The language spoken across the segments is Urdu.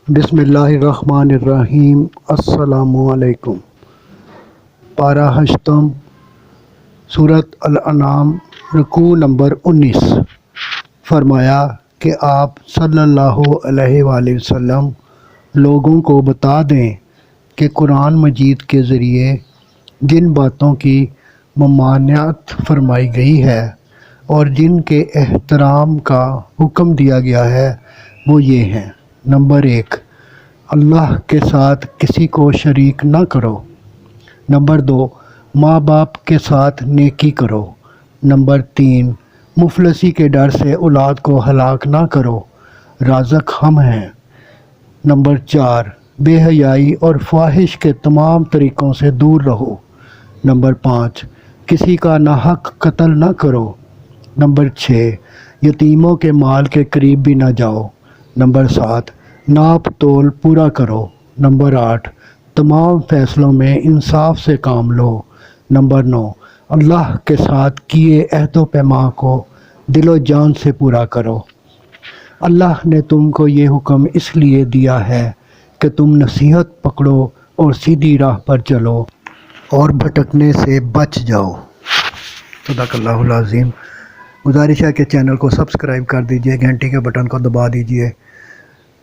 بسم اللہ الرحمن الرحیم۔ السلام علیکم۔ پارہ ہشتم، سورۃ الانعام، رکوع نمبر 19۔ فرمایا کہ آپ صلی اللہ علیہ وآلہ وسلم لوگوں کو بتا دیں کہ قرآن مجید کے ذریعے جن باتوں کی ممانعت فرمائی گئی ہے اور جن کے احترام کا حکم دیا گیا ہے وہ یہ ہیں۔ نمبر 1، اللہ کے ساتھ کسی کو شریک نہ کرو۔ نمبر 2، ماں باپ کے ساتھ نیکی کرو۔ نمبر 3، مفلسی کے ڈر سے اولاد کو ہلاک نہ کرو، رازق ہم ہیں۔ نمبر 4، بے حیائی اور فواہش کے تمام طریقوں سے دور رہو۔ نمبر 5، کسی کا ناحق قتل نہ کرو۔ نمبر 6، یتیموں کے مال کے قریب بھی نہ جاؤ۔ نمبر 7، ناپ تول پورا کرو۔ نمبر 8، تمام فیصلوں میں انصاف سے کام لو۔ نمبر 9، اللہ کے ساتھ کیے عہد و پیمان کو دل و جان سے پورا کرو۔ اللہ نے تم کو یہ حکم اس لیے دیا ہے کہ تم نصیحت پکڑو اور سیدھی راہ پر چلو اور بھٹکنے سے بچ جاؤ۔ صدق اللہ العظیم۔ گزارش ہے کہ چینل کو سبسکرائب کر دیجئے، گھنٹی کے بٹن کو دبا دیجئے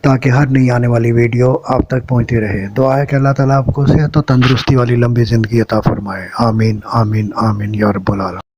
تاکہ ہر نئی آنے والی ویڈیو آپ تک پہنچتی رہے۔ دعا ہے کہ اللہ تعالیٰ آپ کو صحت و تندرستی والی لمبی زندگی عطا فرمائے۔ آمین آمین آمین یا رب العالمین۔